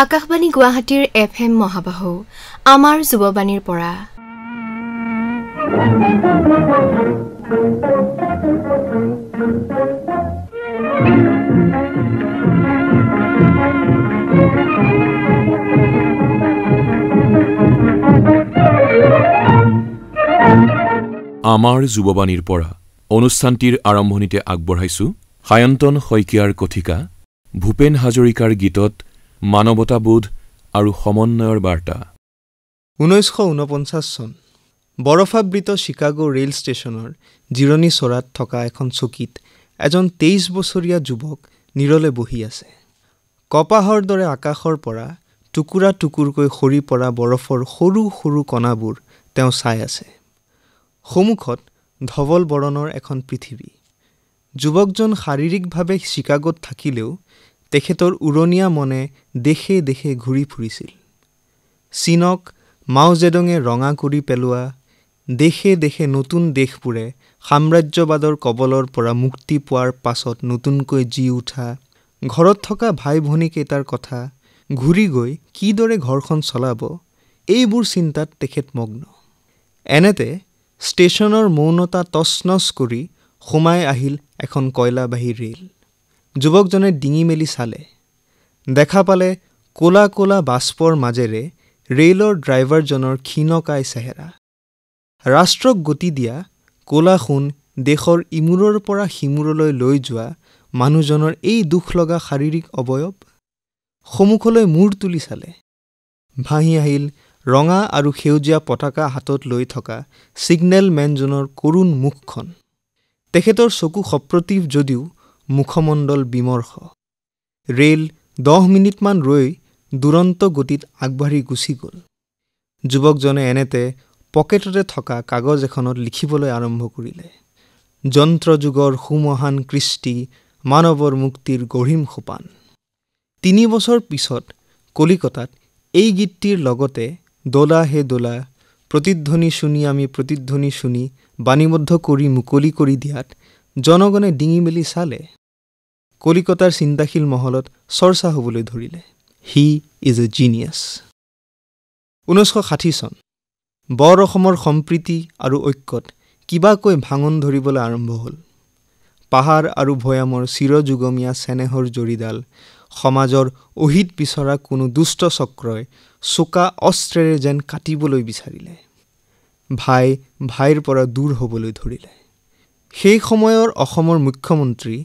আকাশবাণী গুৱাহাটীৰ FM মহাবাহু আমাৰ যুৱবাণীৰ পৰা আমাৰ যুৱবাণীৰ পৰা অনুষ্ঠানটিৰ আৰম্ভণিতে আগবঢ়াইছো সায়ন্তন শইকীয়াৰ কথিকা ভূপেন হাজৰিকাৰ গীতত মানৱতাবোধ আৰু সমন্বয়ৰ বাৰ্তা। 1949 চন বৰফাবৃত চিকাগো ৰেল ষ্টেচনৰ জিৰণি চৰাত থকা এখন চকীত এজন 23 বছৰীয়া যুৱক নিৰলে বহি আছে। কপাহৰ দৰে আকাশৰ পৰা টুকুৰা টুকুৰকৈ সৰি পৰা বৰফৰ সৰু সৰু কণাবোৰ তেওঁ চাই আছে। সন্মুখত ধৱল বৰণৰ এখন পৃথিৱী। যুৱকজন শাৰীৰিকভাৱে চিকাগোত থাকিলেও তেখেতৰ উৰণীয়া মনে দেশে দেশে ঘূৰি ফুৰিছিল। চীনক মাও জেডঙে ৰঙা কৰি পেলোৱা, দেশে দেশে নতুন দেশবোৰে সাম্ৰাজ্যবাদৰ কবলৰ পৰা মুক্তি পোৱাৰ পাছত নতুনকৈ জি উঠা, ঘৰত থকা ভাই ভনীকেইটাৰ কথা, ঘূৰি গৈ কিদৰে ঘৰখন চলাব, এইবোৰ চিন্তাত তেখেত মগ্ন। এনেতে ষ্টেচনৰ মৌনতা তছনছ কৰি সোমাই আহিল এখন কয়লাবাহী ৰেল। যুৱকজনে ডিঙি মেলি চালে, দেখা পালে ক'লা ক'লা বাষ্পৰ মাজেৰে ৰেলৰ ড্ৰাইভাৰজনৰ ক্ষীণকায় চেহেৰা। ৰাষ্ট্ৰক গতি দিয়া ক'লা সোণ দেশৰ ইমূৰৰ পৰা সিমূৰলৈ লৈ যোৱা মানুহজনৰ এই দুখ লগা শাৰীৰিক অৱয়ব। সন্মুখলৈ মূৰ তুলি চালে, ভাহি আহিল ৰঙা আৰু সেউজীয়া পতাকা হাতত লৈ থকা ছিগনেল মেনজনৰ কৰুণ মুখখন। তেখেতৰ চকু সপ্ৰতিভ যদিও মুখমণ্ডল বিমৰ্ষ। ৰেল 10 মিনিটমান ৰৈ দুৰন্ত গতিত আগবাঢ়ি গুচি গ'ল। যুৱকজনে এনেতে পকেটতে থকা কাগজ এখনত লিখিবলৈ আৰম্ভ কৰিলে। যন্ত্ৰযুগৰ সুমহান কৃষ্টি, মানৱৰ মুক্তিৰ গঢ়িম সোপান। 3 বছৰ পিছত কলিকতাত এই গীতটিৰ লগতে দোলা হে দোলা, প্ৰতিধ্বনি শুনি আমি প্ৰতিধ্বনি শুনি বাণীবদ্ধ কৰি মুকলি কৰি দিয়াত জনগণে ডিঙি মেলি চালে। কলিকতাৰ চিন্তাশীল মহলত চৰ্চা হ'বলৈ ধৰিলে, হি ইজ এ জিনিয়াছ। 1960 চন বৰ অসমৰ সম্প্ৰীতি আৰু ঐক্যত কিবাকৈ ভাঙন ধৰিবলৈ আৰম্ভ হ'ল। পাহাৰ আৰু ভৈয়ামৰ চিৰযুগমীয়া চেনেহৰ জৰিডাল সমাজৰ অহিত বিচৰা কোনো দুষ্ট চক্ৰই চোকা অস্ত্ৰেৰে যেন কাটিবলৈ বিচাৰিলে। ভাই ভাইৰ পৰা দূৰ হ'বলৈ ধৰিলে। সেই সময়ৰ অসমৰ মুখ্যমন্ত্ৰী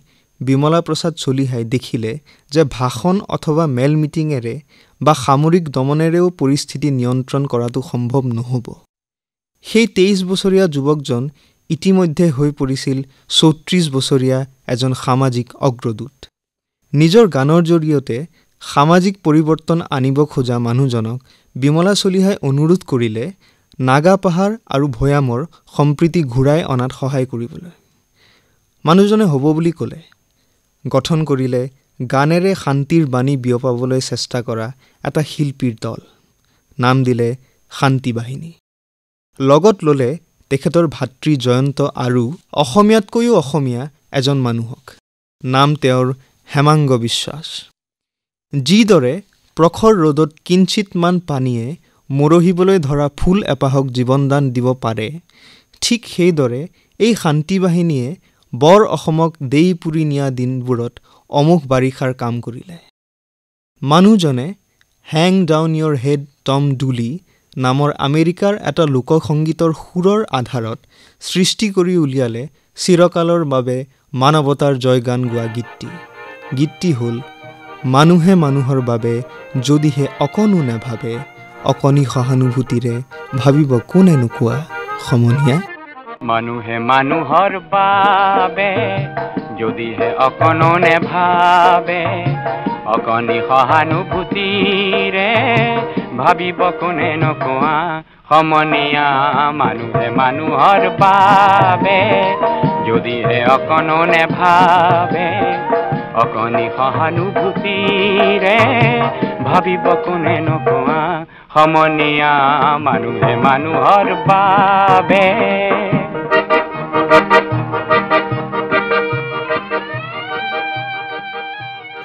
বিমলা প্ৰসাদ চলিহাই দেখিলে যে ভাষণ অথবা মেল মিটিঙেৰে বা সামৰিক দমনেৰেও পৰিস্থিতি নিয়ন্ত্ৰণ কৰাটো সম্ভৱ নহ'ব। সেই 23 বছৰীয়া যুৱকজন ইতিমধ্যে হৈ পৰিছিল 34 বছৰীয়া এজন সামাজিক অগ্ৰদূত। নিজৰ গানৰ জৰিয়তে সামাজিক পৰিৱৰ্তন আনিব খোজা মানুহজনক বিমলা চলিহাই অনুৰোধ কৰিলে নাগা পাহাৰ আৰু ভৈয়ামৰ সম্প্ৰীতি ঘূৰাই অনাত সহায় কৰিবলৈ। মানুহজনে হ'ব বুলি ক'লে। গঠন কৰিলে গানেৰে শান্তিৰ বাণী বিয়পাবলৈ চেষ্টা কৰা এটা শিল্পীৰ দল। নাম দিলে শান্তি বাহিনী। লগত ল'লে তেখেতৰ ভাতৃ জয়ন্ত আৰু অসমীয়াতকৈও অসমীয়া এজন মানুহক। নাম তেওঁৰ হেমাংগ বিশ্বাস। যিদৰে প্ৰখৰ ৰ'দত কিঞ্চিতমান পানীয়ে মৰহিবলৈ ধৰা ফুল এপাহক জীৱনদান দিব পাৰে, ঠিক সেইদৰে এই শান্তি বাহিনীয়ে বৰ অসমক দেই পুৰি নিয়া দিনবোৰত অমোঘ বাৰিষাৰ কাম কৰিলে। মানুহজনে হেং ডাউন ইয়ৰ হেড টম ডুলি নামৰ আমেৰিকাৰ এটা লোকসংগীতৰ সুৰৰ আধাৰত সৃষ্টি কৰি উলিয়ালে চিৰকালৰ বাবে মানৱতাৰ জয়গান গোৱা গীতটি। গীতটি হ'ল মানুহে মানুহৰ বাবে যদিহে অকণো নেভাবে, অকণি সহানুভূতিৰে ভাবিব কোনে নোকোৱা সমনীয়া। মানুহে মানুহৰ বাবে যদিহে অকণো নেভাবে, অকণি সহানুভূতিৰে ভাবিব কোনে নোকোৱা সমনীয়া। মানুহে মানুহৰ বাবে যদিহে অকণো নেভাবে, অকণি সহানুভূতিৰে ভাবিব কোনে নোকোৱা সমনীয়া। মানুহে মানুহৰ বাবে।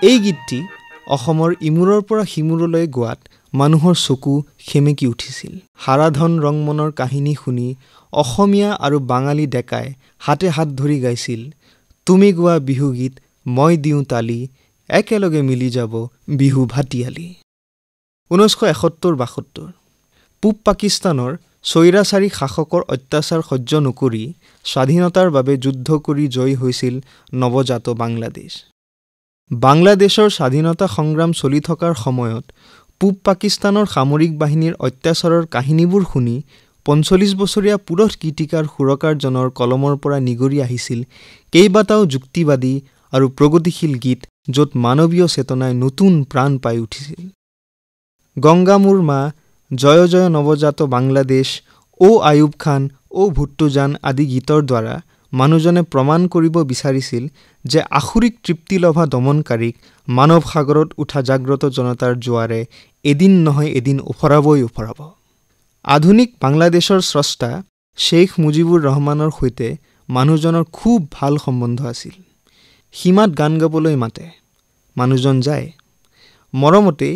এই গীতটি অসমৰ ইমূৰৰ পৰা সিমূৰলৈ গোৱাত মানুহৰ চকু সেমেকি উঠিছিল। হাৰাধন ৰংমনৰ কাহিনী শুনি অসমীয়া আৰু বাঙালী ডেকাই হাতে হাত ধৰি গাইছিল, তুমি গোৱা বিহুগীত মই দিওঁ তালি, একেলগে মিলি যাব বিহু ভাটিয়ালি। 1971-72 পূব পাকিস্তানৰ স্বৈৰাচাৰী শাসকৰ অত্যাচাৰ সহ্য নকৰি স্বাধীনতাৰ বাবে যুদ্ধ কৰি জয়ী হৈছিল নৱজাত বাংলাদেশ। বাংলাদেশৰ স্বাধীনতা সংগ্ৰাম চলি থকাৰ সময়ত পূব পাকিস্তানৰ সামৰিক বাহিনীৰ অত্যাচাৰৰ কাহিনীবোৰ শুনি ৪৫ বছৰীয়া পুৰঠ গীতিকাৰ সুৰকাৰজনৰ কলমৰ পৰা নিগৰি আহিছিল কেইবাটাও যুক্তিবাদী আৰু প্ৰগতিশীল গীত, য'ত মানৱীয় চেতনাই নতুন প্ৰাণ পাই উঠিছিল। গংগা মোৰ মা, জয় জয় নৱজাত বাংলাদেশ, অ' আয়ুব খান, অ' ভুট্টোজান আদি গীতৰ দ্বাৰা মানুহজনে প্ৰমাণ কৰিব বিচাৰিছিল যে আসুৰিক তৃপ্তিলভা দমনকাৰীক মানৱ সাগৰত উঠা জাগ্ৰত জনতাৰ জোৱাৰে এদিন নহয় এদিন উফৰাবই উফৰাব। আধুনিক বাংলাদেশৰ স্ৰষ্টা শ্বেইখ মুজিবুৰ ৰহমানৰ সৈতে মানুহজনৰ খুব ভাল সম্বন্ধ আছিল। সীমাত গান গাবলৈ মাতে, মানুহজন যায়। মৰমতে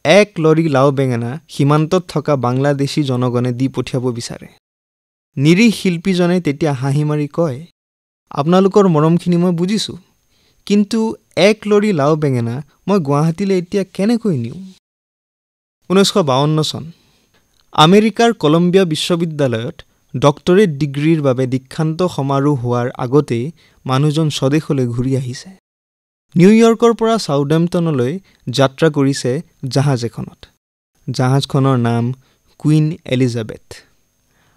১ লৰি লাও বেঙেনা সীমান্তত থকা বাংলাদেশী জনগণে দি পঠিয়াব বিচাৰে। নিৰীহ শিল্পীজনে তেতিয়া হাঁহি মাৰি কয়, আপোনালোকৰ মৰমখিনি মই বুজিছোঁ, কিন্তু ১ লৰি লাও বেঙেনা মই গুৱাহাটীলৈ এতিয়া কেনেকৈ নিওঁ? 1952 চন আমেৰিকাৰ কলম্বিয়া বিশ্ববিদ্যালয়ত ডক্টৰেট ডিগ্ৰীৰ বাবে দীক্ষান্ত সমাৰোহ হোৱাৰ আগতেই মানুহজন স্বদেশলৈ ঘূৰি আহিছে। নিউয়ৰ্কৰ পৰা ছাউদাম্পটনলৈ যাত্ৰা কৰিছে জাহাজ এখনত। জাহাজখনৰ নাম কুইন এলিজাবেথ।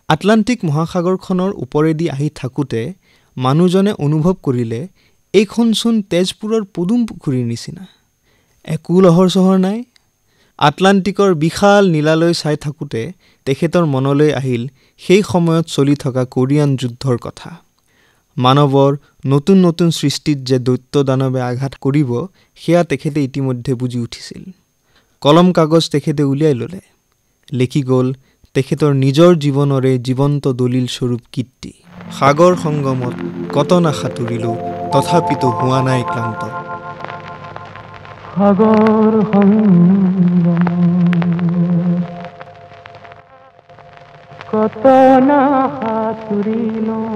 আটলাণ্টিক মহাসাগৰখনৰ ওপৰেদি আহি থাকোঁতে মানুহজনে অনুভৱ কৰিলে, এইখনচোন তেজপুৰৰ পদুম পুখুৰীৰ নিচিনা। একো লহৰ চহৰ নাই। আটলাণ্টিকৰ বিশাল নীলালৈ চাই থাকোঁতে তেখেতৰ মনলৈ আহিল সেই সময়ত চলি থকা কোৰিয়ান যুদ্ধৰ কথা। মানৱৰ নতুন নতুন সৃষ্টিত যে দৈত্য দানৱে আঘাত কৰিব, সেয়া তেখেতে ইতিমধ্যে বুজি উঠিছিল। কলম কাগজ তেখেতে উলিয়াই ল'লে, লেখি গ'ল তেখেতৰ নিজৰ জীৱনৰে জীৱন্ত দলিল স্বৰূপ কীৰ্তি। সাগৰ সংগমত কত না সাঁতুৰিলোঁ, তথাপিতো হোৱা নাই ক্লান্ত। সাগৰ সংগমত কত না সাঁতুৰিলোঁ,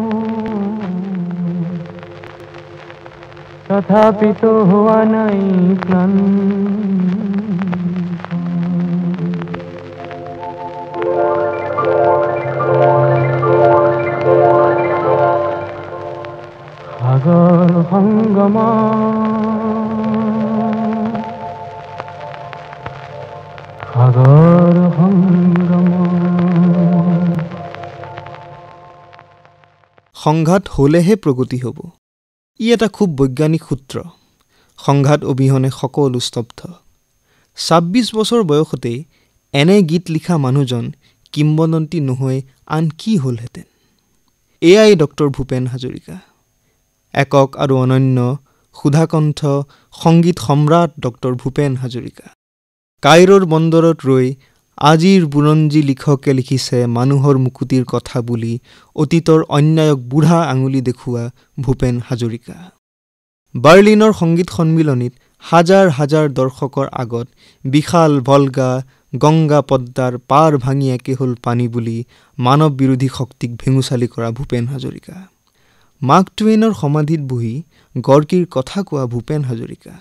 তথাপিতো হোৱা নাই ক্লান্ত। সাগৰ সংগমত, সাগৰ সংগমত। সংঘাত হ'লেহে প্ৰগতি হ'ব, ই এটা খুব বৈজ্ঞানিক সূত্ৰ। সংঘাত অবিহনে সকলো স্তব্ধ। ২৬ বছৰ বয়সতেই এনে গীত লিখা মানুহজন কিম্বদন্তী নহৈ আন কি হ'লহেঁতেন। এয়াই ডক্টৰ ভূপেন হাজৰিকা, একক আৰু অনন্য সুধাকণ্ঠ সংগীত সম্ৰাট ডক্টৰ ভূপেন হাজৰিকা। কাইৰোৰ বন্দৰত ৰৈ আজিৰ বুৰঞ্জী লিখকে লিখিছে মানুহৰ মুকুতিৰ কথা বুলি অতীতৰ অন্যায়ক বুঢ়া আঙুলি দেখুওৱা ভূপেন হাজৰিকা। বাৰ্লিনৰ সংগীত সন্মিলনীত হাজাৰ হাজাৰ দৰ্শকৰ আগত বিশাল ভলগা গংগা পদ্মাৰ পাৰ ভাঙি একে হ'ল পানী বুলি মানৱ বিৰোধী শক্তিক ভেঙুচালি কৰা ভূপেন হাজৰিকা। মাৰ্ক টুৱেইনৰ সমাধিত বহি গৰ্কীৰ কথা কোৱা ভূপেন হাজৰিকা।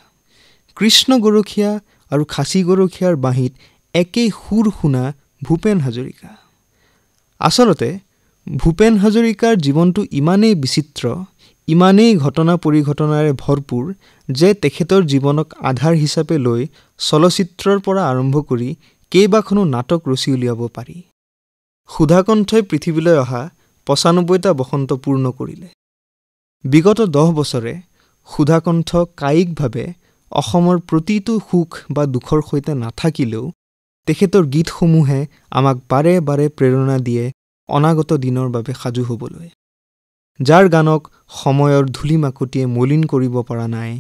কৃষ্ণ গৰখীয়া আৰু খাচী গৰখীয়াৰ বাঁহীত একেই সুৰ শুনা ভূপেন হাজৰিকা। আচলতে ভূপেন হাজৰিকাৰ জীৱনটো ইমানেই বিচিত্ৰ, ইমানেই ঘটনা পৰিঘটনাৰে ভৰপূৰ যে তেখেতৰ জীৱনক আধাৰ হিচাপে লৈ চলচ্চিত্ৰৰ পৰা আৰম্ভ কৰি কেইবাখনো নাটক ৰচি উলিয়াব পাৰি। সুধাকণ্ঠই পৃথিৱীলৈ অহা ৯৫টা বসন্ত পূৰ্ণ কৰিলে। বিগত ১০ বছৰে সুধাকণ্ঠ কায়িকভাৱে অসমৰ প্ৰতিটো সুখ বা দুখৰ সৈতে নাথাকিলেও তেখেতৰ গীতসমূহে আমাক বাৰে বাৰে প্ৰেৰণা দিয়ে অনাগত দিনৰ বাবে সাজু হ'বলৈ। যাৰ গানক সময়ৰ ধূলি মাকতিয়ে মলিন কৰিব পৰা নাই,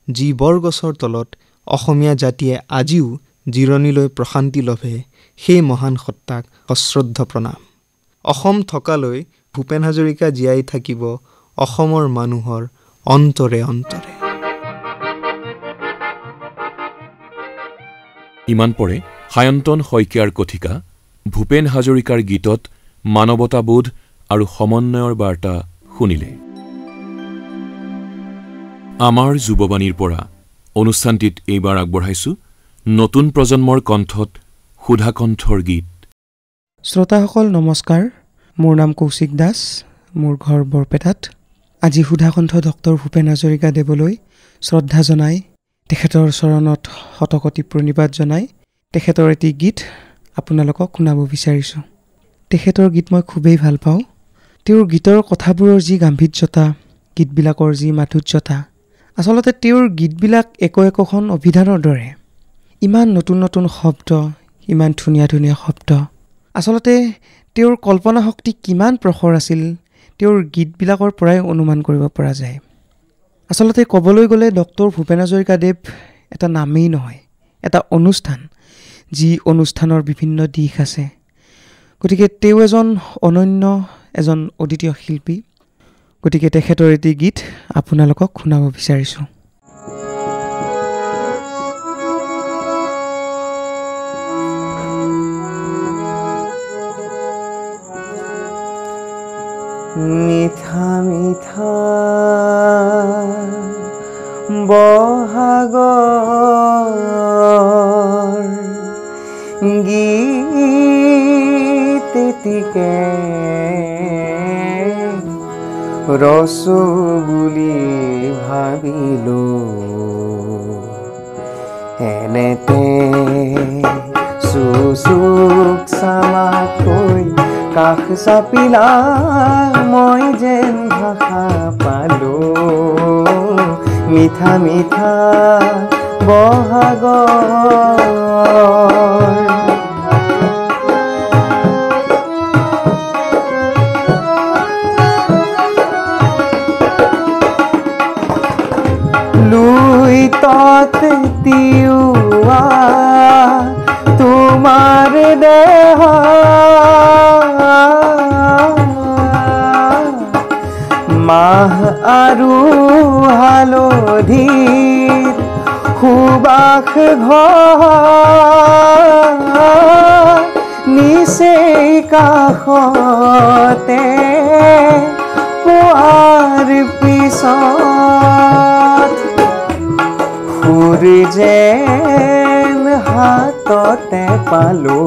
যি বৰগছৰ তলত অসমীয়া জাতিয়ে আজিও জিৰণি লৈ প্ৰশান্তি লভে, সেই মহান সত্তাক সশ্ৰদ্ধ প্ৰণাম। অসম থকালৈ ভূপেন হাজৰিকা জীয়াই থাকিব অসমৰ মানুহৰ অন্তৰে অন্তৰে। ইমান পৰে সায়ন্তন শইকীয়াৰ কথিকা ভূপেন হাজৰিকাৰ গীতত মানৱতাবোধ আৰু সমন্বয়ৰ বাৰ্তা শুনিলে। আমাৰ যুৱবাণীৰ পৰা অনুষ্ঠানটিত এইবাৰ আগবঢ়াইছো নতুন প্ৰজন্মৰ কণ্ঠত সুধাকণ্ঠৰ গীত। শ্ৰোতাসকল নমস্কাৰ, মোৰ নাম কৌশিক দাস, মোৰ ঘৰ বৰপেটাত। আজি সুধাকণ্ঠ ডক্টৰ ভূপেন হাজৰিকা দেৱলৈ শ্ৰদ্ধা জনাই, তেখেতৰ চৰণত শতকোটি প্ৰণিপাত জনাই তেখেতৰ এটি গীত আপোনালোকক শুনাব বিচাৰিছোঁ। তেখেতৰ গীত মই খুবেই ভাল পাওঁ। তেওঁৰ গীতৰ কথাবোৰৰ যি গাম্ভীৰ্যতা, গীতবিলাকৰ যি মাধুৰ্যতা, আচলতে তেওঁৰ গীতবিলাক একোখন অভিধানৰ দৰে। ইমান নতুন নতুন শব্দ, ইমান ধুনীয়া ধুনীয়া শব্দ। আচলতে তেওঁৰ কল্পনা শক্তি কিমান প্ৰখৰ আছিল তেওঁৰ গীতবিলাকৰ পৰাই অনুমান কৰিব পৰা যায়। আচলতে ক'বলৈ গ'লে ডক্টৰ ভূপেন হাজৰিকাদেৱ এটা নামেই নহয়, এটা অনুষ্ঠান, যি অনুষ্ঠানৰ বিভিন্ন দিশ আছে। গতিকে তেওঁ এজন অনন্য, এজন অদ্বিতীয় শিল্পী। গতিকে তেখেতৰ এটি গীত আপোনালোকক শুনাব বিচাৰিছোঁ। মিঠা মিঠা বহাগৰ গীত এটিকে ৰচো বুলি ভাবিলো, এনেতে চুচুক চামাকৈ কাষ চাপিলা, মই যেন ভাষা পালো। মিঠা মিঠা বহাগৰ লুই ততে তিওৱা তোমাৰ দেহ, মাহ আৰু হালধিৰ সুবাস ঘৰ, নিচেই কাষতে পোৱাৰ পিছত সুৰ যেন হাততে পালো।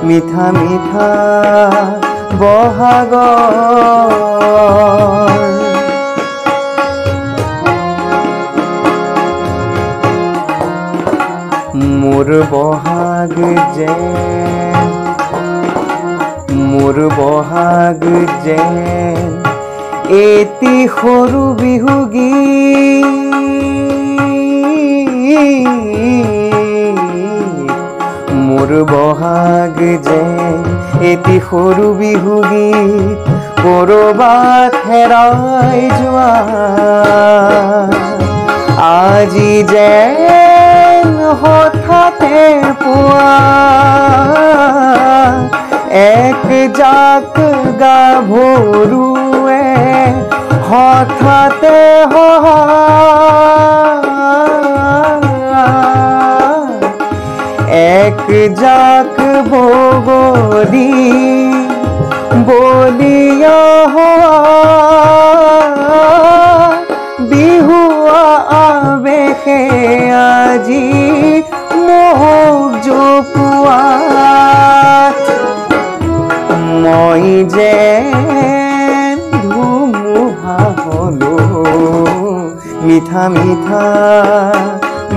মিঠা মিঠা বহাগৰ মোৰ বহাগ যেন, মোৰ বহাগ যেন এটি সৰু বিহু গীত, মোৰ বহাগ যেন এটি সৰু বিহু গীত, কৰবাত হেৰাই যোৱা আজি যেন হঠাতে পোৱা, এক জাক গাভৰুৱে হঠাতে এক জাক বগলী বলিয়া বিহুৱা আবেশে আজি মোক জপোৱাত, মই যেন ধুমুহা হলো। মিঠা মিঠা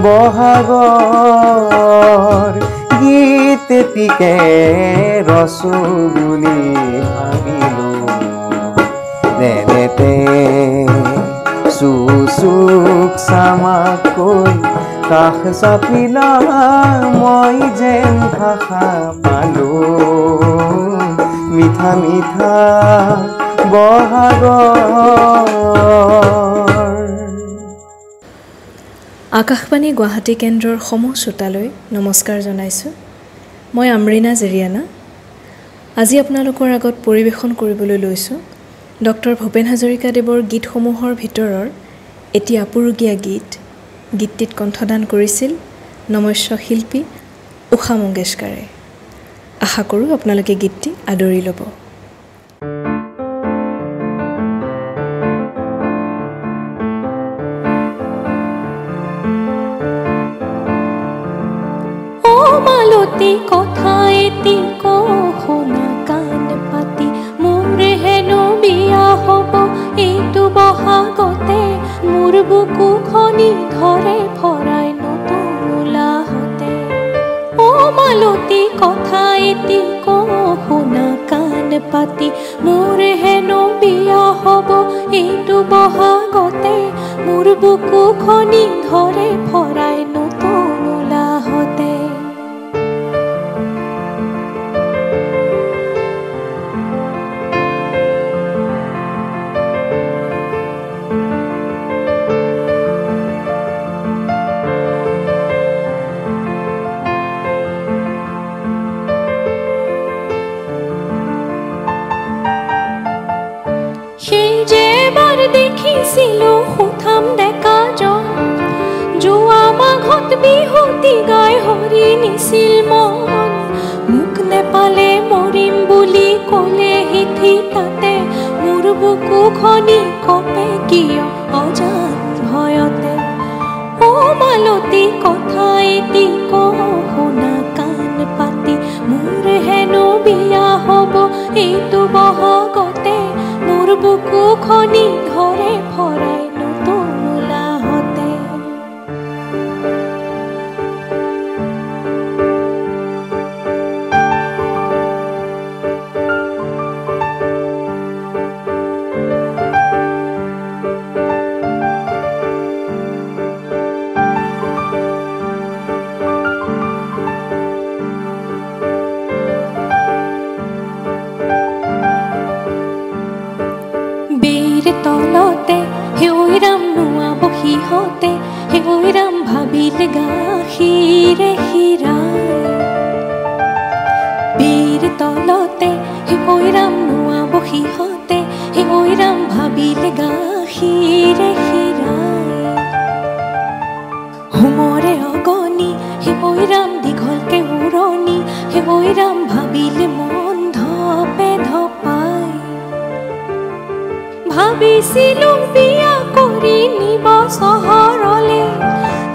বহাগৰ গীত এটিকে ৰচো বুলি ভাবিলো, নেনেতে চুচুক চামাকৈ কাষ চাপিলা, মই যেন ভাষা পালো। মিঠা মিঠা বহাগৰ। আকাশবাণী গুৱাহাটী কেন্দ্ৰৰ সমূহ শ্ৰোতালৈ নমস্কাৰ জনাইছোঁ। মই আমৰিনা জেৰিয়ানা। আজি আপোনালোকৰ আগত পৰিৱেশন কৰিবলৈ লৈছোঁ ডক্টৰ ভূপেন হাজৰিকাদেৱৰ গীতসমূহৰ ভিতৰৰ এটি আপুৰুগীয়া গীত। গীতটিত কণ্ঠদান কৰিছিল নমস্য শিল্পী উষা মংগেশকাৰে। আশা কৰোঁ আপোনালোকে গীতটি আদৰি ল'ব। মালতী কথা এটি শুনা কাণ পাতি মোৰ হেনো বিয়া হ'ব এইটো বহাগতে মোৰ বুকু খনি ধৰে ভৰাই নতুন ওলাহতে। অ মালতী কথা এটি শুনা কাণ পাতি মোৰ হেনো বিয়া হ'ব এইটো বহাগতে মোৰ বুকু খনি ধৰে ভৰাই নতুন ওলাহতে। দেখিছিলো সুঠাম ডেকাজন যোৱা মাঘত বিহুতি গাই হৰি নিছিল মন। মোক নেপালে মৰিম বুলি ক'লে হিথি তাতে মোৰ বুকু খনি কপে কিয় অজান ভয়তে। অ মালতী কথা এটি শুনা কাণ পাতি মোৰ হেনো বিয়া হ'ব এইটো বহাগতে মোৰ বুকু খনি ধৰে ভৰাই নতুন ওলাহতে। তলতে হেৰাম নোৱা বহি হতে হেৰাম ভাবিলে গাখীৰে খীৰাই। বীৰ তলতে হেৰাম নোৱা বহি হতে হেৰাম ভাবিলে গাখীৰে খীৰাই। হোমৰে অগণি হেৰাম দীঘলকে উৰণি হেৰাম ভাবিলে মন ধপে ধপাই। ভাবিছিলো বিয়া কৰি নিব চহৰলে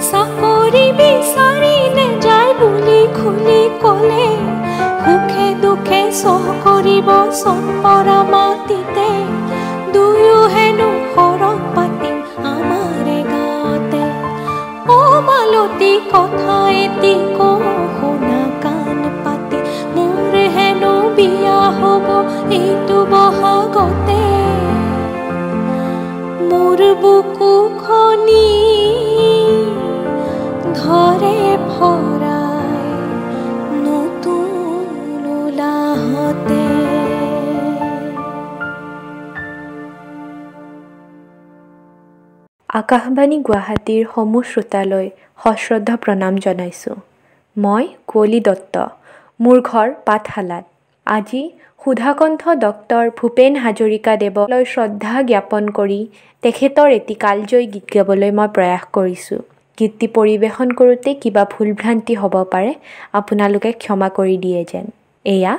চাকৰি বিচাৰি নেযায় বুলি খুলি ক'লে। সুখে দুখে চহ কৰিব চম্পৰা মাটিতে দুয়ো হেনো সৰহ পাতিম আমাৰে গাঁৱতে। অ মালতী কথা এটি শুনা কাণ পাতি মোৰ হেনো বিয়া হ'ব এইটো বহাগতে মোৰ বুকু খনি ধৰে ভৰাই নতুন ওলাহতে। আকাশবাণী গুৱাহাটীৰ সমূহ শ্ৰোতালৈ সশ্ৰদ্ধ প্ৰণাম জনাইছোঁ। মই কুঁৱলী দত্ত, মোৰ ঘৰ পাঠশালাত। আজি সুধাকণ্ঠ ডক্টৰ ভূপেন হাজৰিকাদেৱলৈ শ্ৰদ্ধা জ্ঞাপন কৰি তেখেতৰ এটি কালজয়ী গীত গাবলৈ মই প্ৰয়াস কৰিছোঁ। গীতটি পৰিৱেশন কৰোঁতে কিবা ভুল ভ্ৰান্তি হ'ব পাৰে, আপোনালোকে ক্ষমা কৰি দিয়ে যেন। এয়া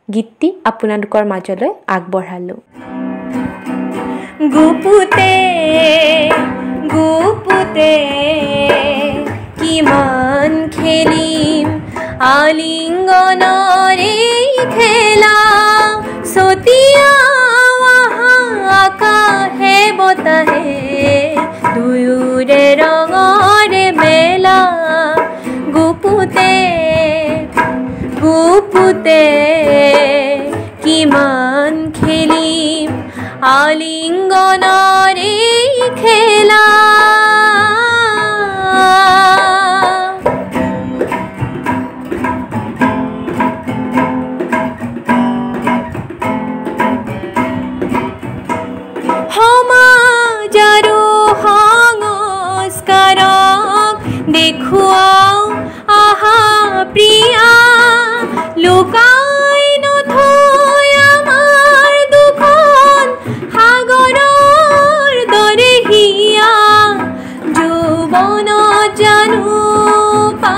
গীতটি আপোনালোকৰ মাজলৈ আগবঢ়ালোঁ। গুপুতে গুপুতে কিমান খেলিম আলিংগনৰে খেলা চতিয়া আকাশে বতাহে দুয়োৰে ৰঙৰে মেলা। গুপুতে গুপুতে কিমান খেলিম আলিংগনৰে খেলা। সমাজ আৰু সংস্কাৰক দেখুৱাও আহা প্ৰিয়া লুকাই নথৈ আমাৰ দুখন সাগৰৰ দৰে হিয়া যৌৱনত জানো পা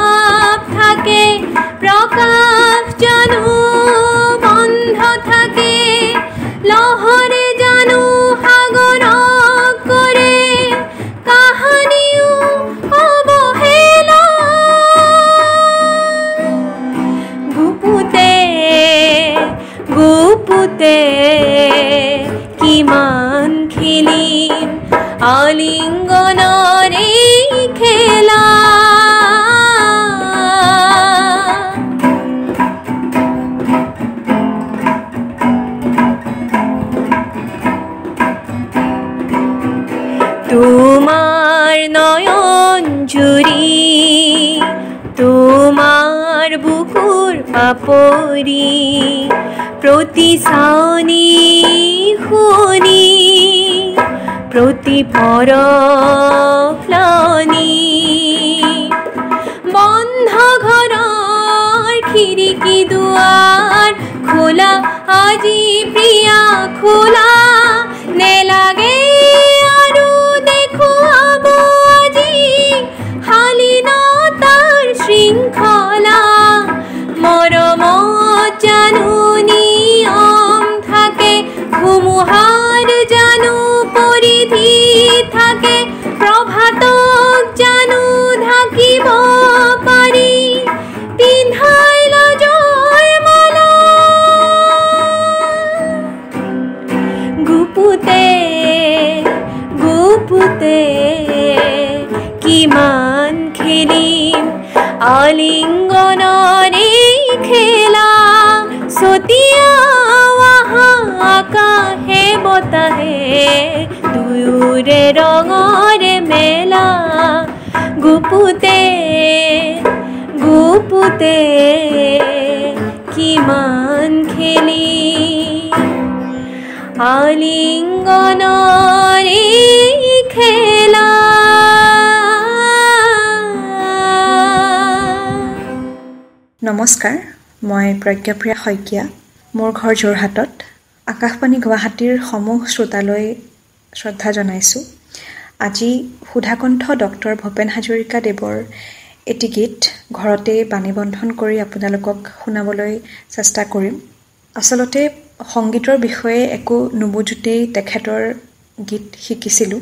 গুপুতে কিমান খেলিম আলিঙ্গনৰে খেলা তোমাৰ নয়ন জুড়ি তোমাৰ বুকুৰ পাপড়ি প্ৰতি সানি শুনি প্ৰতি পৰফ্লানি বন্ধ ঘৰৰ খিৰিকী দুৱাৰ খোলা আজি প্ৰিয়া খোলা নেলাগে আৰু দেখুৱাব আজি শালীনতাৰ শৃংখলা মৰমত জানো নিয়ম থাকে ধুমুহাৰ জানো পৰিধি থাকে প্ৰভাতক জানো ঢাকিব পাৰি পিন্ধাই লজৰ মালা গুপুতে গুপুতে কিমান খেলিম আলিঙ্গনৰে খেলা ছটিয়া আকাশে বতাহে দুয়োৰে ৰঙৰে মেলা গুপুতে গুপুতে কিমান খেলি আলিঙ্গনৰে খেলা নমস্কাৰ, মই প্ৰজ্ঞাপ্ৰিয়া শইকীয়া। মোৰ ঘৰ যোৰহাটত। আকাশবাণী গুৱাহাটীৰ সমূহ শ্ৰোতালৈ শ্ৰদ্ধা জনাইছোঁ। আজি সুধাকণ্ঠ ডক্টৰ ভূপেন হাজৰিকাদেৱৰ এটি গীত ঘৰতে বাণীবন্ধন কৰি আপোনালোকক শুনাবলৈ চেষ্টা কৰিম। আচলতে সংগীতৰ বিষয়ে একো নুবুজোতেই তেখেতৰ গীত শিকিছিলোঁ।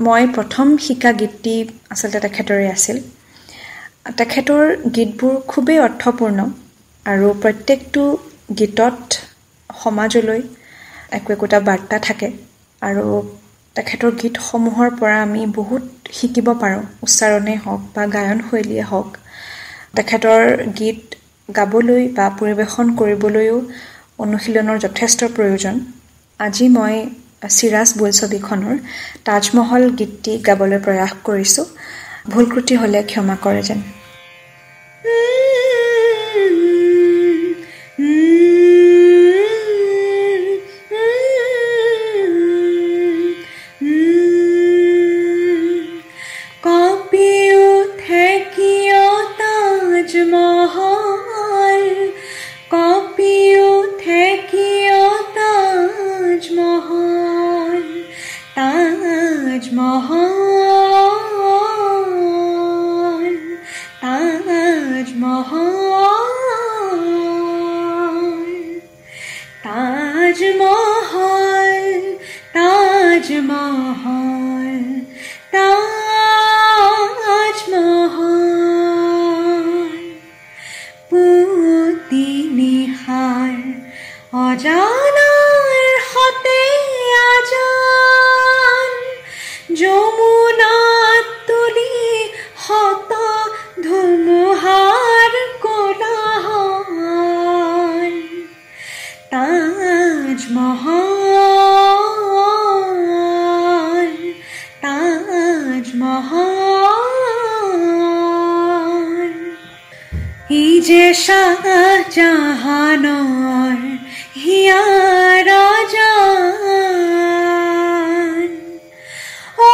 মই প্ৰথম শিকা গীতটি আচলতে তেখেতৰে আছিল। তেখেতৰ গীতবোৰ খুবেই অৰ্থপূৰ্ণ আৰু প্ৰত্যেকটো গীতত সমাজলৈ একোটা বাৰ্তা থাকে আৰু তেখেতৰ গীতসমূহৰ পৰা আমি বহুত শিকিব পাৰোঁ। উচ্চাৰণেই হওক বা গায়নশৈলীয়ে হওক, তেখেতৰ গীত গাবলৈ বা পৰিৱেশন কৰিবলৈও অনুশীলনৰ যথেষ্ট প্ৰয়োজন। আজি মই চিৰাজ বোলছবিখনৰ তাজমহল গীতটি গাবলৈ প্ৰয়াস কৰিছোঁ। ভুল ত্ৰুটি হ'লে ক্ষমা কৰে যেন। শাহজাহানৰ হিয়া ৰাজান ও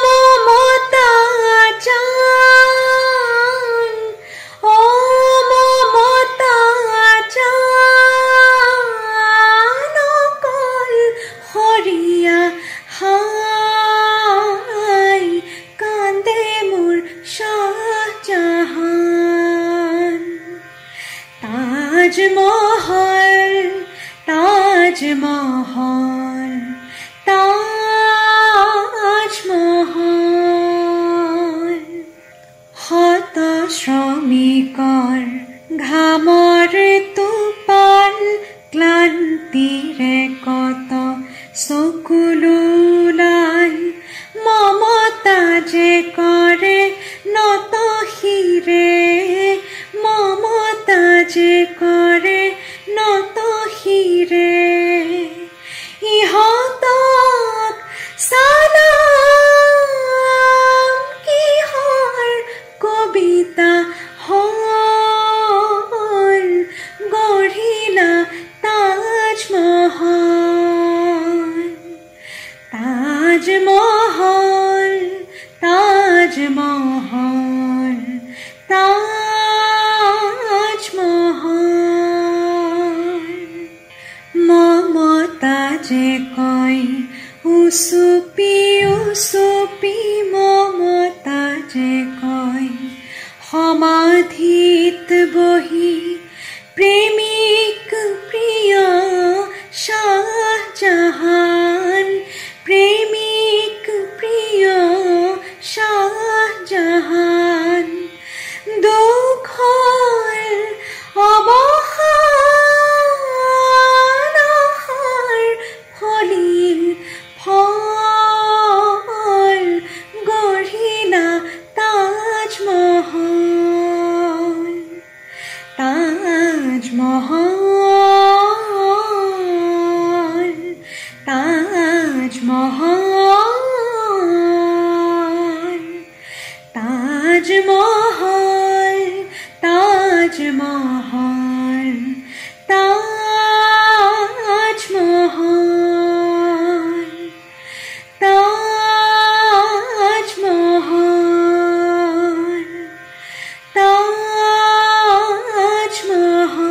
মমতা জান ও মমতা জান অকল হৰিয়া হাই কান্দে মোৰ শাহজাহান তাজমহল তাজমহল তাজমহল শত শ্ৰমিকৰ ঘামৰ টোপাল শান্তিৰে কত চকুলোলাই মমতা যে কৰে নত শিৰে মমতা যে কৰে নত শিৰে ইহঁতক সালাম কিহৰ কবিতা হল গঢ়িলা তাজমহল তাজমহল তাজমহল তাজমহল মমতা যে কয় উচুপি উচুপি মমতা যে কয় সমাধিত বহি প্ৰেমিক প্ৰিয় শাহজাহান প্ৰেমিক প্ৰিয় শাহজাহান দুখৰ অৱসান ফলিল ফল গঢ়িলা তাজমহল তাজমহল তাজমহল তাজমহল তাজমহল তাজমহল তাজমহল তাজমহল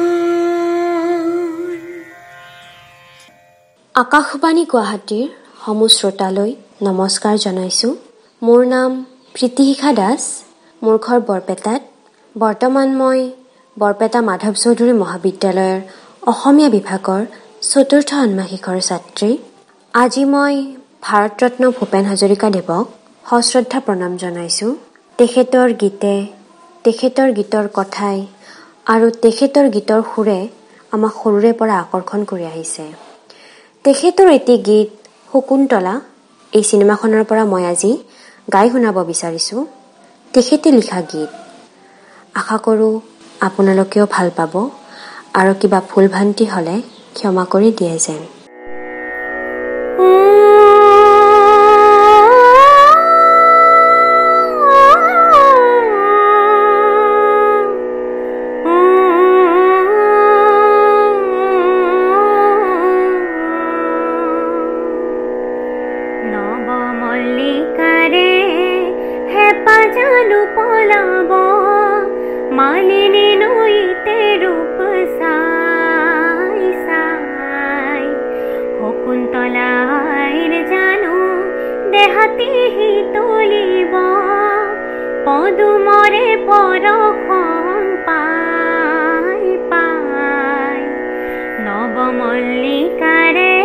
আকাশবাণী গুৱাহাটীৰ সমূহ শ্ৰোতালৈ নমস্কাৰ জনাইছোঁ। মোৰ নাম প্ৰীতিশিখা দাস। মোৰ ঘৰ বৰপেটাত। বৰ্তমান মই বৰপেটা মাধৱ চৌধুৰী মহাবিদ্যালয়ৰ অসমীয়া বিভাগৰ ৪ৰ্থ ষাণ্মাসিকৰ ছাত্ৰী। আজি মই ভাৰতৰত্ন ভূপেন হাজৰিকাদেৱক সশ্ৰদ্ধা প্ৰণাম জনাইছোঁ। তেখেতৰ গীতে, তেখেতৰ গীতৰ কথাই আৰু তেখেতৰ গীতৰ সুৰে আমাক সৰুৰে পৰা আকৰ্ষণ কৰি আহিছে। তেখেতৰ এটি গীত শকুন্তলা এই চিনেমাখনৰ পৰা মই আজি গাই শুনাব বিচাৰিছোঁ। তেখেতে লিখা গীত। আশা কৰোঁ আপোনালোকেও ভাল পাব আৰু কিবা ভুল ভ্ৰান্তি হ'লে ক্ষমা কৰি দিয়ে যেন। পদুমরে পরখন পাই পাই নবমল্লিকারে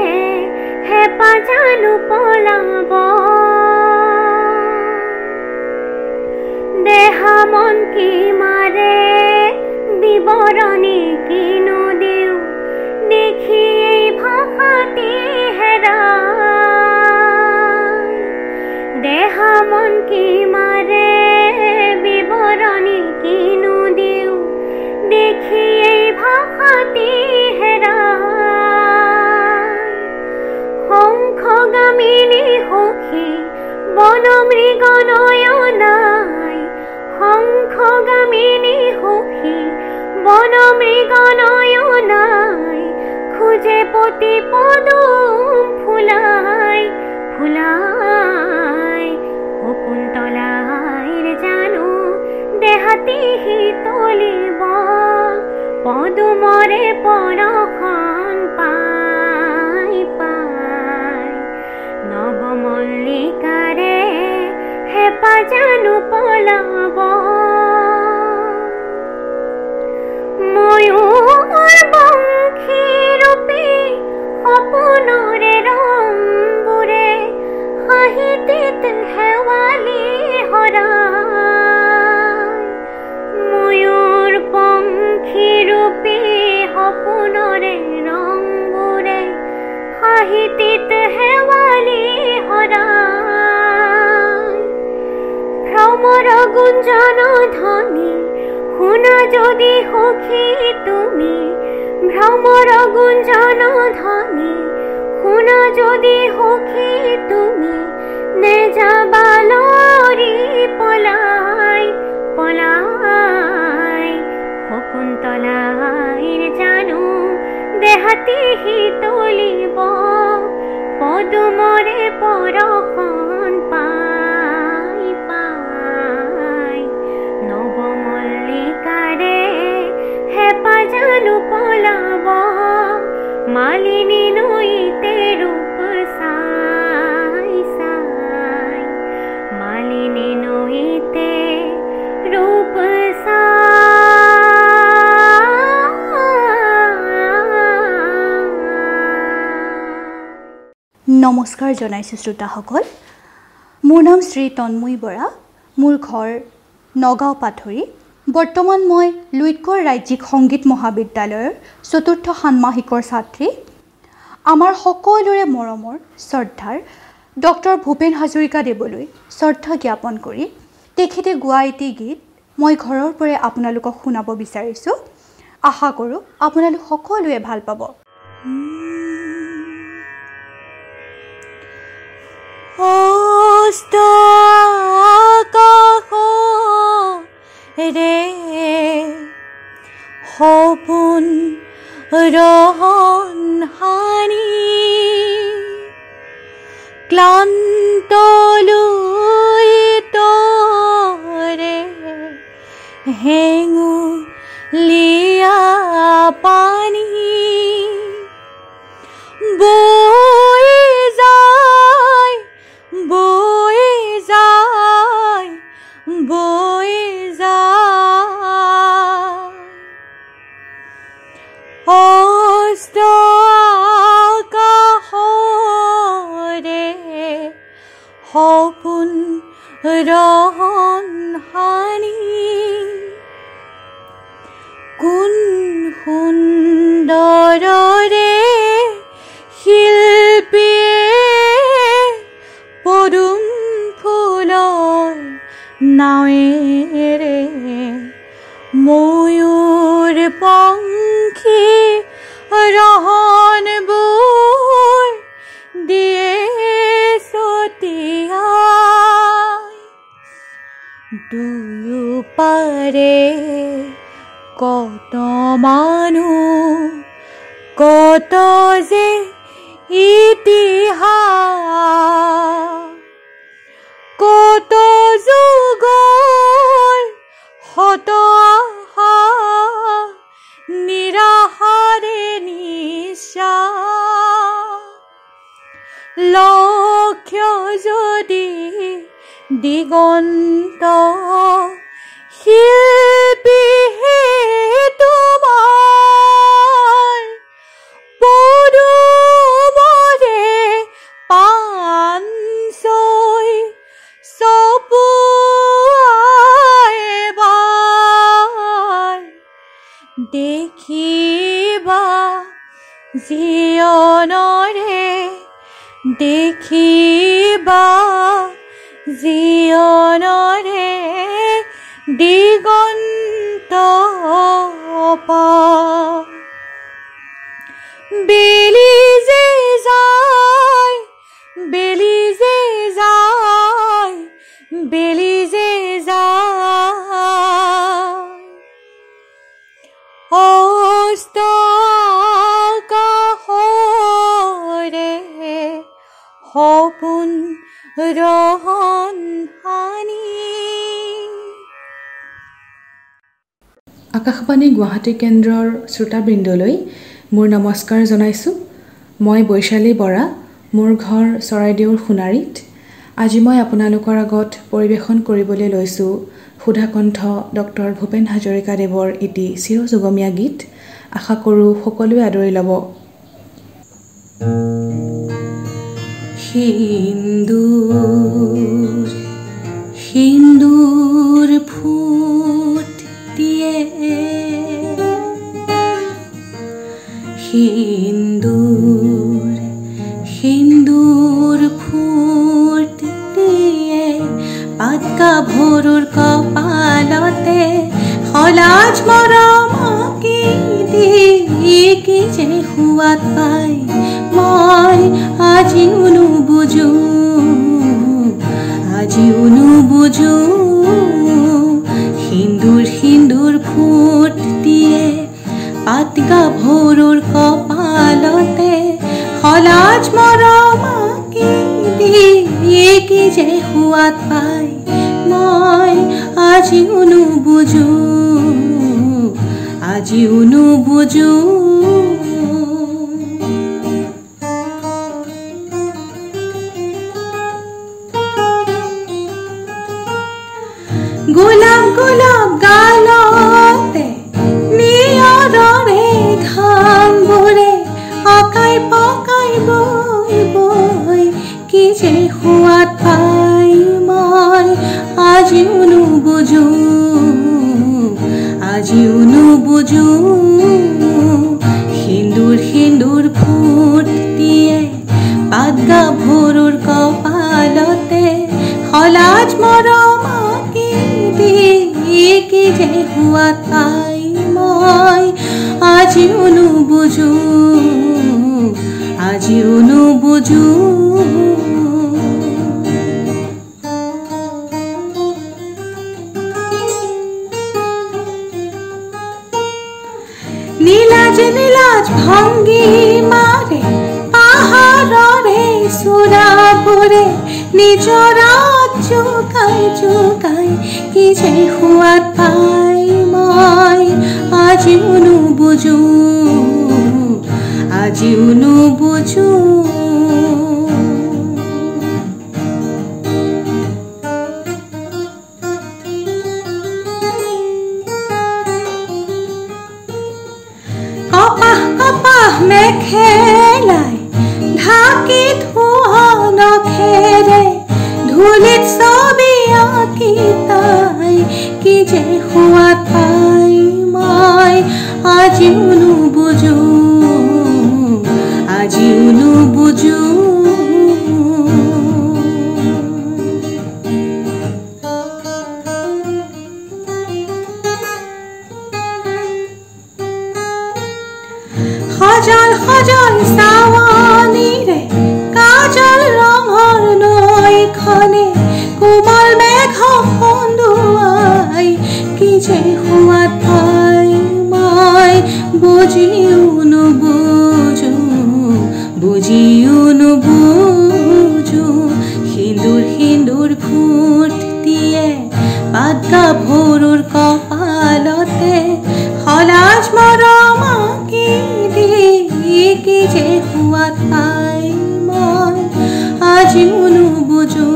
হেপা জানু পলাব দেহা মন কি মারে বিবরণী কিনো দিও দেখি এই ভাষাটি হেরা দেহা মন কি মারে বিবরণী কিনো দিও দেখি এই ভাষাটি হেৰা শংখগামিনী সখী বনমৃগ নয়নাই শংখগামিনী সখী বনমৃগ নয়নাই খুজে পতি পদুম ফুলাই ফুলাই শকুন্তলাইৰ জানো দেহাতি তলিব পদুমৰে পৰখন পাই পাই নৱমল্লিকাৰে হেপা জানো পলাব ময়ূৰ বংশী ৰূপী সপোনৰে ৰংবোৰে হাঁহিটিত হেৱালি হৰা ময়ূৰ পংখী ৰূপী সপোনৰে ভ্ৰমৰ গুঞ্জন ধ্বনি শুনা যদি সখী তুমি, ভ্ৰমৰ গুঞ্জন ধ্বনি শুনা যদি সখী তুমি, নেযাবা লৰি পলাই পলাই। শকুন্তলাইৰ জানো দেহাতি শীতলিব, পদুমৰে পৰখন পাই পাই। নৱমল্লিকাৰে হেপা জানো পলাব, মালিনী নৈতে ৰূপ চাই চাই, মালিনী নৈতে ৰূপ নমস্কাৰ জনাইছোঁ শ্ৰোতাসকল। মোৰ নাম শ্ৰী তন্ময়ী বৰা। মোৰ ঘৰ নগাঁও পাথৰী। বৰ্তমান মই লুইতকৰ ৰাজ্যিক সংগীত মহাবিদ্যালয়ৰ ৪ৰ্থ ষান্মাসিকৰ ছাত্ৰী। আমাৰ সকলোৰে মৰমৰ শ্ৰদ্ধাৰ ডক্টৰ ভূপেন হাজৰিকাদেৱলৈ শ্ৰদ্ধা জ্ঞাপন কৰি তেখেতে গোৱা এটি গীত মই ঘৰৰ পৰাই আপোনালোকক শুনাব বিচাৰিছোঁ। আশা কৰোঁ আপোনালোক সকলোৱে ভাল পাব। অস্ত আকাশৰে সপোন ৰহন হানি, ক্লান্ত লুইতৰে হেঙুলীয়া পানী, বৈ যায় বৈ যায় বৈ যায়। অস্ত আকাশৰে সপোন ৰহন হানি, কোন সুন্দৰৰে শিল্পীয়ে পদুম ফুলৰ নাৱেৰে ময়ূৰ পংখী ৰহনবোৰ দিয়ে ছটিয়াই। দুয়ো পাৰে কত মানুহ, কত যে ইতিহাস, কত যুগৰ শত আশা নিৰাশাৰে নিশ্বাস। লক্ষ্য যদি দিগন্ত শিল্পী হে তোমাৰ, পদুমৰে পাঞ্চৈ চপুৱাই বাৰ, দেখিবা জীৱনৰে দেখিবা জীৱনৰে দিগন্ত পাৰ। বেলি যে যায় বেলি যে যায় বেলি যে যায়, অস্ত আকাশৰে সপোন ৰহন হানি। আকাশবাণী গুৱাহাটী কেন্দ্ৰৰ শ্ৰোতাবৃন্দলৈ মোৰ নমস্কাৰ জনাইছোঁ। মই বৈশালী বৰা। মোৰ ঘৰ চৰাইদেউৰ সোণাৰীত। আজি মই আপোনালোকৰ আগত পৰিৱেশন কৰিবলৈ লৈছোঁ সুধাকণ্ঠ ডক্টৰ ভূপেন হাজৰিকাদেৱৰ এটি চিৰযুগমীয়া গীত। আশা কৰোঁ সকলোৱে আদৰি ল'ব। সিন্দুৰ সিন্দুৰ ফুট দিয়ে, সিন্দুৰ সিন্দুৰ ফুট দিয়ে, পাতকা ভৰ ভৰুৰ কপালতে সলাজ মৰম কি দি কি যে সোৱাদ পাই মই আজিও নুবুজো সিন্দুৰ সিন্দুৰ ফুট দিয়ে পাত গাভৰুৰ কপালতে সলাজ মৰম কি দি কি যে সোৱাদ পাই মই আজিও নুবুজো গোলাপ গোলাপ গালতে নিয়ৰৰে ঘামবোৰে অকাই পকাই বৈ বৈ কি যে সোৱাদ পাই মই আজিও নুবুজো সিন্দুৰ সিন্দুৰ ফুট দিয়ে পাত গাভৰুৰ কপালতে সলাজ মৰম কি যে সোৱাদ পাই মই আজিও নুবুজো নীলাজ ভংগী মাৰে পাহাৰৰে চূড়াবোৰে নিজৰাত জোকাই জোকাই কি যে সোৱাদ পাই মই আজিও নুবুজো কপাহ কপাহ মেখেলাই ঢাকি থোৱা নখেৰে ধূলিত ছবি আঁকি তাই কি যে সোৱাদ পাই মই আজিও নুবুজো সজল সজল চাৱনীৰে কাজল ৰঙৰ নৈখনে কোমল মেঘ কন্দুৱাই কি যে সোৱাদ পাই মই বুজিও নুবুজো সিন্দুৰ সিন্দুৰ ফুট দিয়ে পাত গাভৰুৰ কপালতে সলাজ মৰম কি কি যে সোৱাদ পাই মই আজিও নুবুজো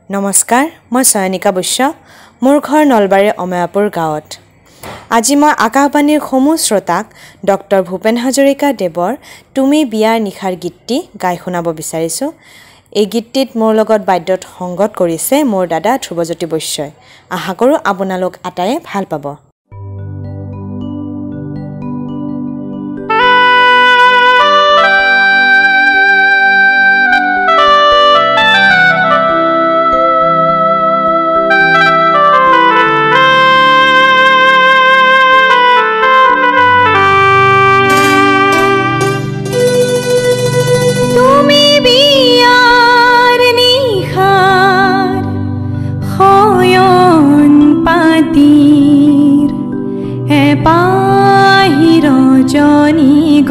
নমস্কাৰ, মই চয়নিকা বৈশ্য। মোৰ ঘৰ নলবাৰীৰ অময়াপুৰ গাঁৱত। আজি মই আকাশবাণীৰ সমূহ শ্ৰোতাক ডক্টৰ ভূপেন হাজৰিকা দেৱৰ তুমি বিয়াৰ নিশাৰ গীতটি গাই শুনাব বিচাৰিছোঁ। এই গীতটিত মোৰ লগত বাদ্যত সংগত কৰিছে মোৰ দাদা ধ্ৰুৱজ্যোতি বৈশ্যই। আশা কৰোঁ আপোনালোক আটায়ে ভাল পাব।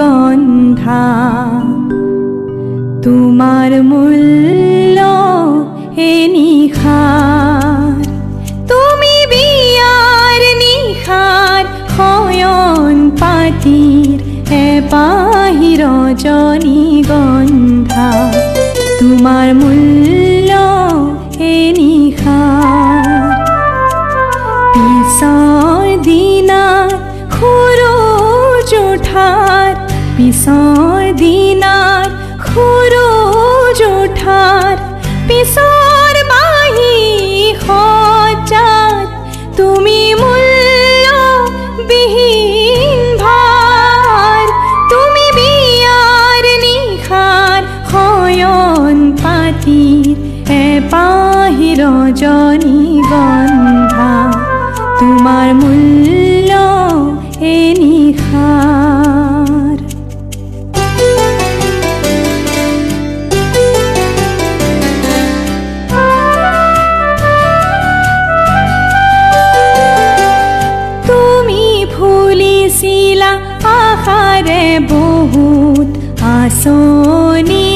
গন্ধা তোমাৰ মূল্য হে নিশাৰ তুমি বিয়াৰ নিশাৰ শয়ন পাতিৰ এপাহি ৰজনী গন্ধা তোমাৰ মূল্য হে নিশাৰ পিছৰ দিনা সূৰুজ উঠাৰ পিছৰ দিনাৰ সূৰুজ উঠাৰ পিছৰ বাহি সজাত তুমি মূল্য বিহীন ভাৰ তুমি বিয়াৰ নিশাৰ শয়ন পাতিৰ এপাহি ৰজনী গন্ধা তোমাৰ মূল্য এ নিশাৰ তুমি ফুলিছিলা আশাৰে বহুত আঁচনি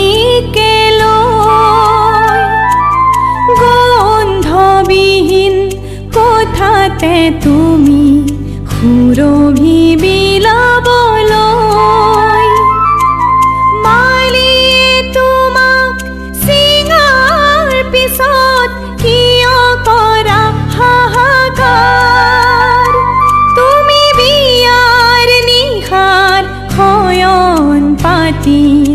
গন্ধবিহীন কোঠাতে তুমি সুৰভি বিলাবলৈ মালিয়ে তোমাক চিঙাৰ পিছত কিয় কৰা হাহাকাৰ তুমি বিয়াৰ নিশাৰ শয়ন পাতিৰ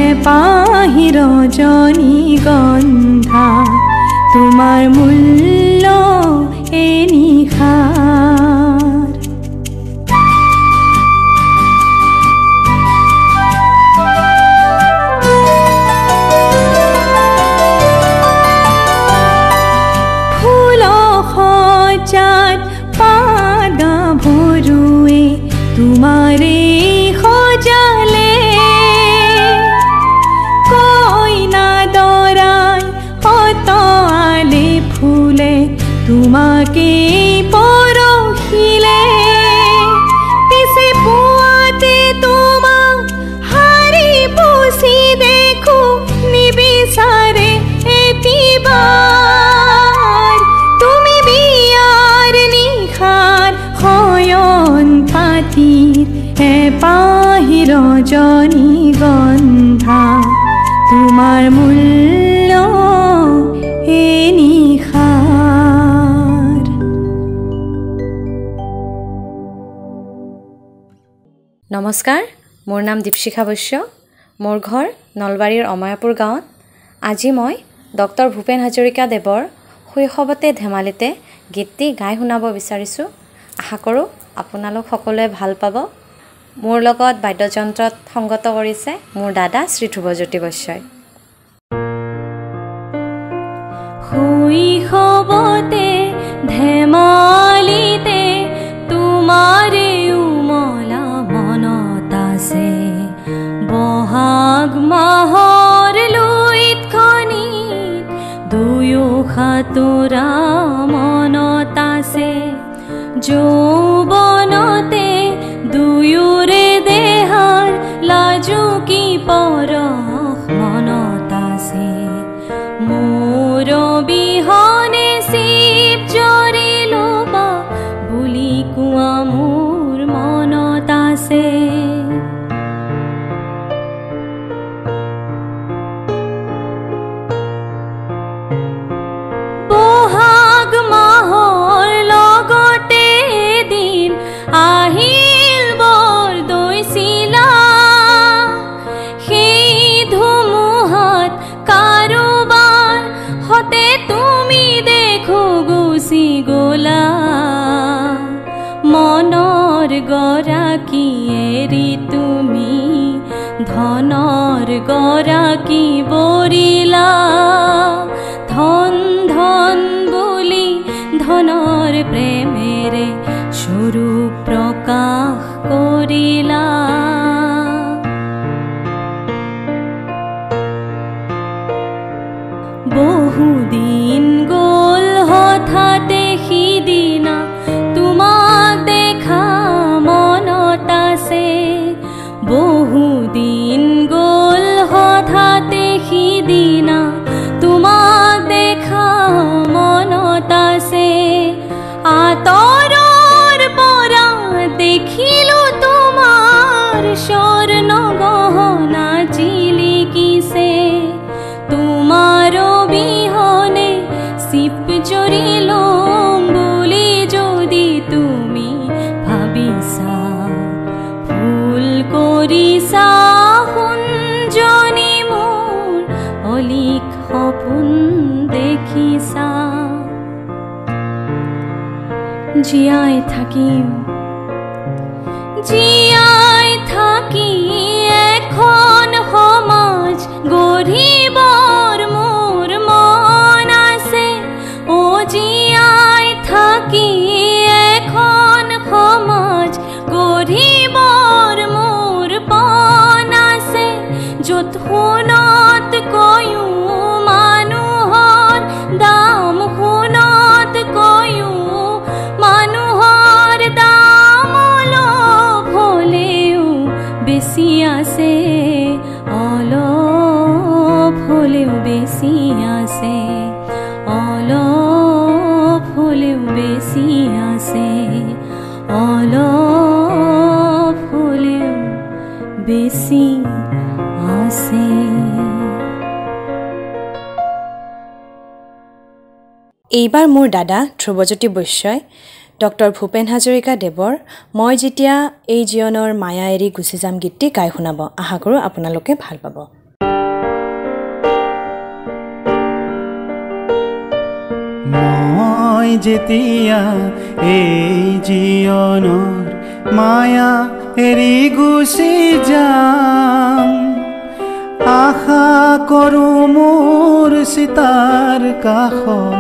এপাহি ৰজনী গন্ধা তোমাৰ মূল্য এ নিশাৰ ফুল সজাত পাদা ভৰুৱে তোমাৰে সজালে কইনা দৰাই অতআলে ফুলে তোমাকে পৰহিলে পিছে পুৱাতে তোমাক হাৰি পুচি দেখো নিবিচাৰে এটিবাৰ তুমি বিয়াৰ নিশাৰ শয়ন পাতিৰ এপাহি ৰজনী গন্ধা তোমাৰ মূল্য এ নিশাৰ নমস্কাৰ মোৰ নাম দীপশিখা বৈশ্য মোৰ ঘৰ নলবাৰীৰ অময়াপুৰ গাঁৱত আজি মই ডক্টৰ ভূপেন হাজৰিকা দেৱৰ শৈশৱতে ধেমালিতে গীতটি গাই শুনাব বিচাৰিছোঁ আশা কৰোঁ আপোনালোক সকলোৱে ভাল পাব মোৰ লগত বাদ্যযন্ত্ৰত সংগত কৰিছে মোৰ দাদা শ্ৰী ধ্ৰুৱজ্যোতি বৈশ্যই শৈশৱতে ধেমালিতে তোমাৰে উমলা মনত আছে বহাগ মাহৰ লুইতখনিত দুয়ো সাঁতোৰা মনত আছে যৌৱনতে দুয়োৰে দেহাৰ লাজুকী পৰশ মনত আছে মোৰ বিহনে শিৱ জৰিলো বা বুলি কোৱা মোৰ মনত আছে বহাগ মাহৰ লগতে দিন আহিল বৰ দৈছিলা সেই ধুমুহাত কাৰোবাৰ হতে তুমি দেখো গুচি গলা মনৰ গৰাকী এৰি তুমি ধনৰ গৰাকী বৰিলা ধন ধন বুলি ধনৰ প্ৰেমেৰে স্বৰূপ প্ৰকাশ কৰিলা বহুদিন গ'ল হঠাতে সিদিনা তোমাক দেখা মনত আছে বহুদিন গ'ল হঠাতে সিদিনা তোমাক দেখা মনত আছে আঁতৰৰ পৰা দেখিলো তোমাৰ স্বৰ্ণ গহনা জিলিকিছে তোমাৰ বিহনে চিপ জৰিলম বুলি যদি তুমি ভাবিছা ভুল কৰিছা শুঞ্জনি মোৰ অলিক সপোন দেখিছা জীয়াই থাকিম জীয়াই থাকি এখন সমাজ গঢ়িবৰ মোৰ মন আছে ও জীয়াই থাকি এখন সমাজ গঢ়িবৰ মোৰ পণ আছে য'ত সোণত কয়ো মানুহৰ দাম সোণত কয়ো মানুহৰ দাম অলপ হ'লেও বেছি আছে অলপ হ'লেও বেছি আছে অলপ হ'লেও বেছি আছে অলপ হ'লেও বেছি আছে। এইবাৰ মোৰ দাদা ধ্ৰুৱজ্যোতি বৈশ্যই ডক্টৰ ভূপেন হাজৰিকা দেৱৰ মই যেতিয়া এই জীৱনৰ মায়া এৰি গুচি যাম গীতটি গাই শুনাব। আশা কৰোঁ আপোনালোকে ভাল পাব। মই যেতিয়া এই জীৱনৰ মায়া এৰি গুচি যাম আশা কৰোঁ মোৰ চিতাৰ কাষত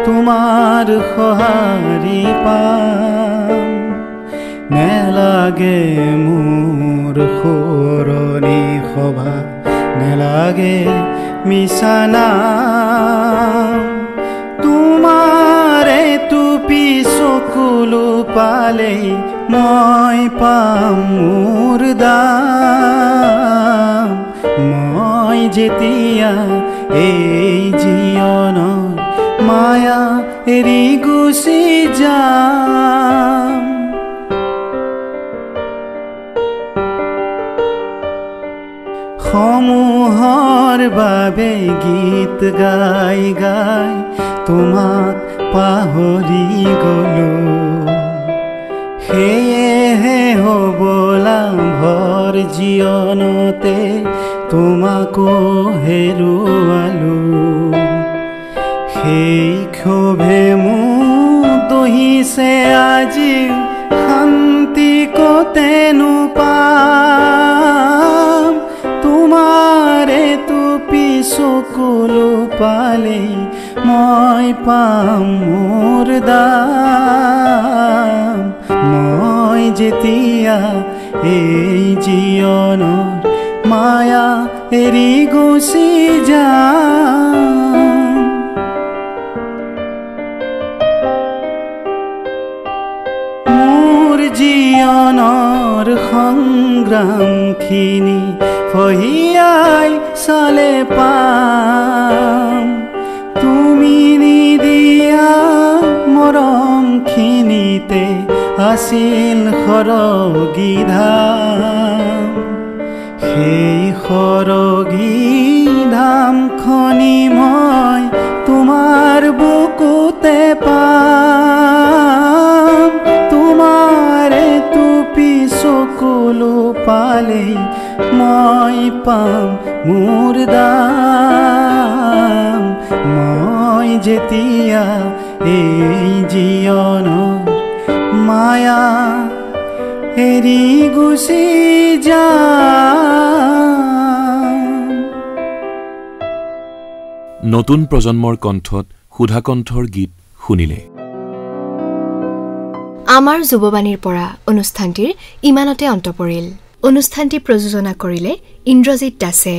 তোমাৰ সঁহাৰি পাম নেলাগে মোৰ শুৱনি সভা নেলাগে মিছা নাম তোমাৰে টুপি চকুলো পালে মই পাম মোৰ দাম মই যেতিয়া এই জীৱনৰ মায়া এৰি গুচি যাম সমূহৰ বাবে গীত গাই গাই তোমাক পাহৰি গলো সেয়েহে হ'বলা ভৰ জীৱনতে তোমাকো হেৰুৱালো সেই ক্ষোভে মোক দহিছে আজি শান্তি কতেনো পাম তোমাৰে টুপি চকুলো পালে মই পাম মোৰ দাম মই যেতিয়া এই জীৱনৰ মায়া এৰি গুচি যাম মোৰ জীৱনৰ সংগ্ৰামখিনি ফহিয়াই চালে পাম তুমি নিদিয়া মৰমখিনিতে আছিল সৰগী ধাম সেই সৰগী ধামখনি মই তোমাৰ বুকুতে পাম তোমাৰে টুপি চকুলো পালে মই পাম মোৰ দাম মই যেতিয়া এই জীৱনৰ মায়া এৰি গুচি যাম। নতুন প্ৰজন্মৰ কণ্ঠত সুধাকণ্ঠৰ গীত শুনিলে। আমাৰ যুৱবাণীৰ পৰা অনুষ্ঠানটিৰ ইমানতে অন্ত পৰিল। অনুষ্ঠানটি প্ৰযোজনা কৰিলে ইন্দ্ৰজিৎ দাসে।